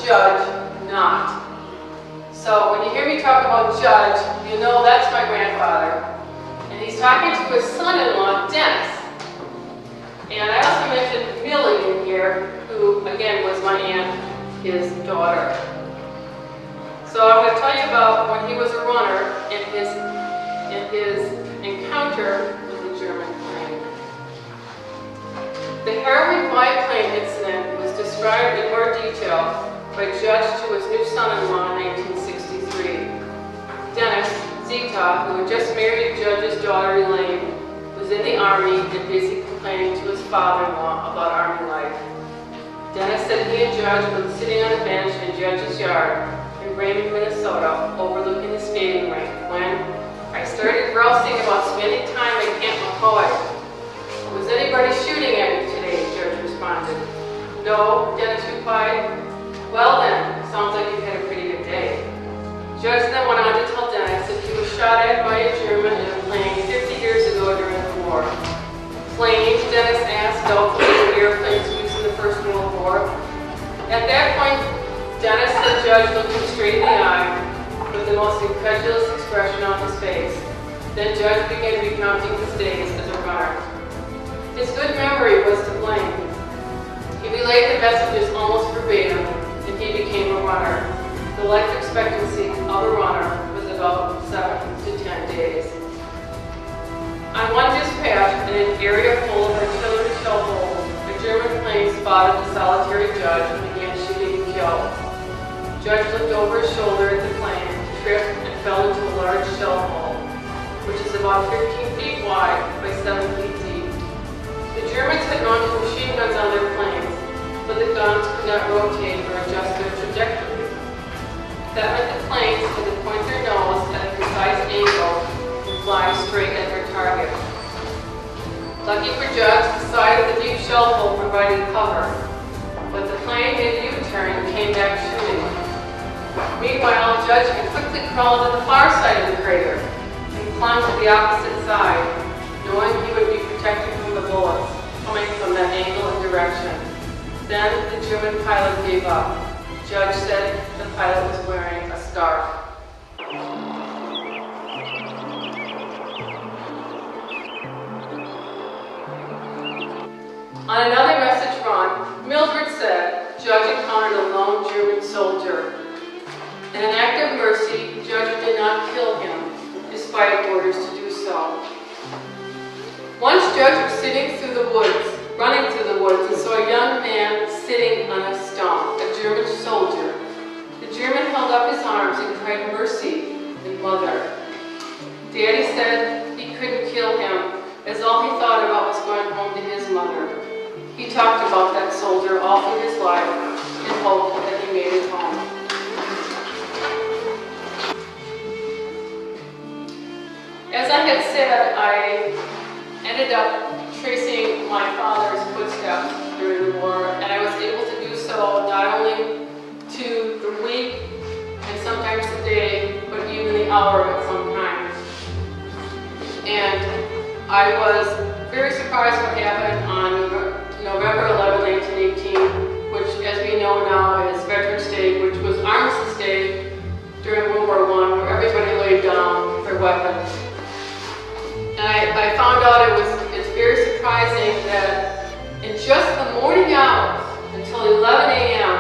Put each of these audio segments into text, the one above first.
Judge Knott. So when you hear me talk about Judge, you know that's my grandfather. And he's talking to his son-in-law, Dennis. And I also mentioned Millie in here, who again was my aunt, his daughter. So I'm going to tell you about when he was a runner in his encounter with the German plane. The harrowing biplane incident was described in more detail by Judge to his new son-in-law in 1963. Dennis Zita, who had just married Judge's daughter Elaine, was in the Army and busy complaining to his father-in-law about Army life. Dennis said he and Judge were sitting on a bench in Judge's yard in Raymond, Minnesota, overlooking the skating rink, when I started grousing about spending time at Camp McCoy. Was anybody shooting at you today? Judge responded. No, Dennis replied. Well then, sounds like you had a pretty good day. Judge then went on to tell Dennis that he was shot at by a German in a plane 50 years ago during the war. Planes, Dennis asked, doubtfully were airplanes used in the First World War. At that point, Dennis the Judge looked him straight in the eye with the most incredulous expression on his face. Then Judge began recounting his days as a runner. His good memory was to blame. He relayed the messages almost verbatim, and he became a runner. The life expectancy of a runner was about 7 to 10 days. On one dispatch, in an area full of artillery shell holes, a German plane spotted the solitary Judge and began shooting and kill. Judge looked over his shoulder at the plane, tripped, and fell into a large shell hole, which is about 15 feet wide by 7 feet deep. The Germans had mounted machine guns on their planes, but the guns could not rotate or adjust their trajectory. That meant the planes had to point their nose at a precise angle and fly straight at their target. Lucky for Judge, the side of the deep shell hole provided cover, but the plane made a U-turn and came back shooting. Meanwhile, Judge had quickly crawled to the far side of the crater and clung to the opposite side, knowing he would be protected from the bullets coming from that angle and direction. Then the German pilot gave up. Judge said the pilot was wearing a scarf. On another message run, Mildred said Judge encountered a lone German soldier. In an act of mercy, Judge did not kill him, despite orders to do so. Once Judge was sitting through the woods, running through the woods, and saw a young man sitting on a stump, a German soldier. The German held up his arms and cried mercy and mother. Daddy said he couldn't kill him, as all he thought about was going home to his mother. He talked about that soldier all through his life and hoped that he made it home. As I had said, I ended up tracing my father's footsteps during the war, and I was able to do so not only to the week and sometimes the day, but even the hour at some times. And I was very surprised what happened on November 11, 1918, which, as we know now, is Veterans Day, which was Armistice Day during World War I, where everybody laid down their weapons. And I found out it's very surprising that in just the morning hours until 11 a.m.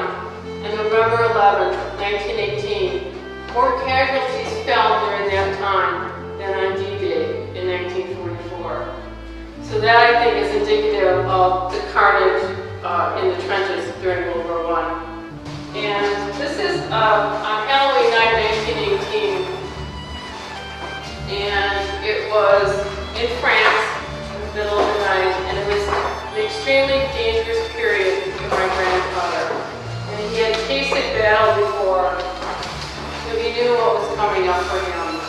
on November 11, 1918, more casualties fell during that time than on D-Day in 1944. So that, I think, is indicative of the carnage in the trenches during World War I. And this is on Halloween night, 1918. And it was in France in the middle of the night, and it was an extremely dangerous period for my grandfather. And he had tasted battle before, so he knew what was coming up for him.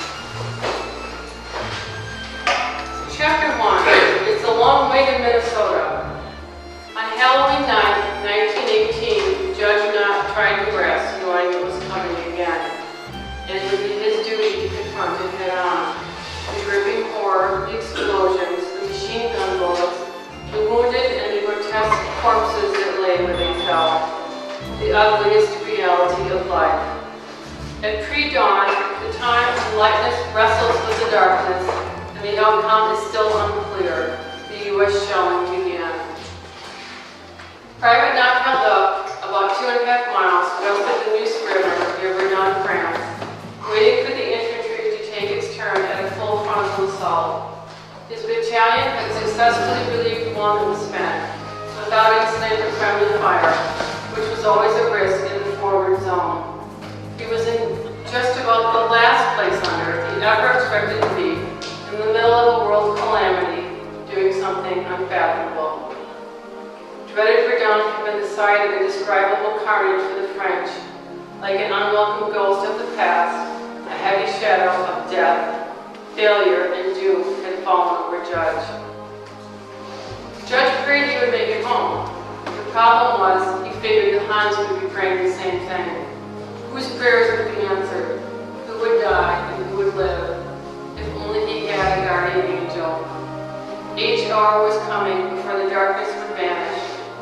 So chapter 1, it's a long way to Minnesota. On Halloween night, 1918, Judge Knott tried to rest, knowing it was coming again. And it would be his duty to confront it head on. The gripping horror, the explosions, the machine gun bullets, the wounded and the grotesque corpses that lay where they fell. The the ugliest reality of life. At pre-dawn, the time when lightness wrestles with the darkness and the outcome is still unclear, the U.S. shelling began. Private Knott held up about 2.5 miles west of the Neuse River near Verdun, France, waiting for the infantry to take its turn at a full frontal assault. His battalion had successfully relieved one that was spent, without incident or friendly fire, which was always a risk in the forward zone. He was in just about the last place on earth he ever expected to be, in the middle of a world calamity, doing something unfathomable. Dreaded Verdun had been the site of indescribable carnage for the French, like an unwelcome ghost of the past. A heavy shadow of death, failure, and doom had fallen over Judge. Judge prayed he would make it home. The problem was, he figured the Heinz would be praying the same thing. Whose prayers would be answered? Who would die and who would live? If only he had a guardian angel. Each hour was coming before the darkness would vanish,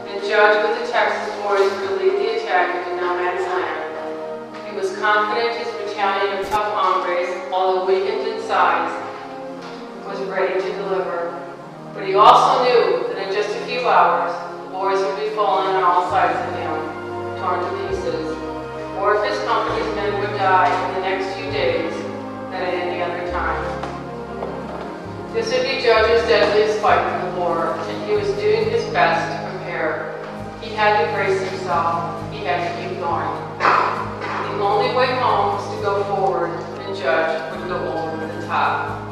and Judge with the Texas boys would lead the attack into no man's land. He was confident his battalion of tough hombres, although weakened in size, was ready to deliver. But he also knew that in just a few hours, the boys would be falling on all sides of him, torn to pieces. Or if his company's men would die in the next few days than at any other time. This would be Judge's deadliest fight in the war, and he was doing his best to prepare. He had to brace himself. He had to keep going. The only way home was to go forward, and Judge would go over the top.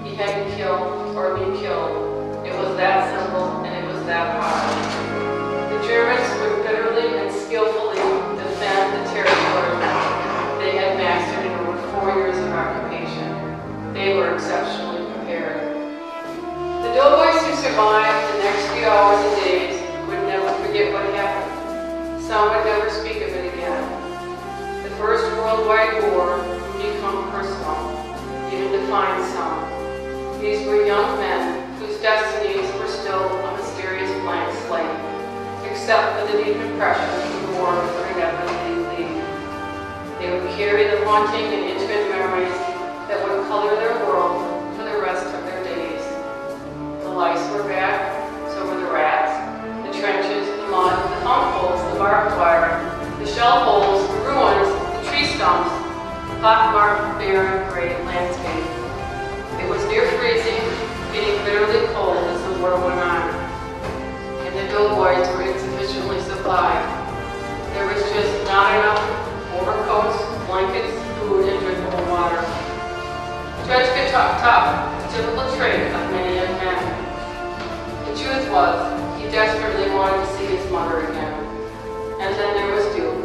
He had to kill or be killed. It was that simple, and it was that hard. The Germans would bitterly and skillfully defend the territory they had mastered in over 4 years of occupation. They were exceptionally prepared. The doughboys who survived the next few hours and days would never forget what happened. Some would never speak of it again. The First Worldwide War would become personal, even defined some. These were young men whose destinies were still a mysterious blank slate, except for the deep impression the war would inevitably leave. They would carry the haunting and intimate memories that would color their world for the rest of their days. The lice were back, so were the rats, the trenches, the mud, the thumb holes, the barbed wire, the shell holes, the ruins, the tree stumps, the pockmarked, barren, gray landscape. It was near freezing, getting bitterly cold as the war went on, and the doughboys were insufficiently supplied. There was just not enough overcoats, blankets, food, and drinkable water. Judge could talk tough, a typical trait of many young men. The truth was, he desperately wanted to see his mother again. And then there was Duke.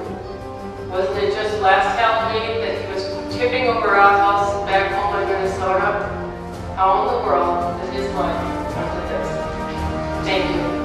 Wasn't it just last Halloween that he was tipping over outhouse back home in Minnesota? How in the world did his life come to this? Thank you.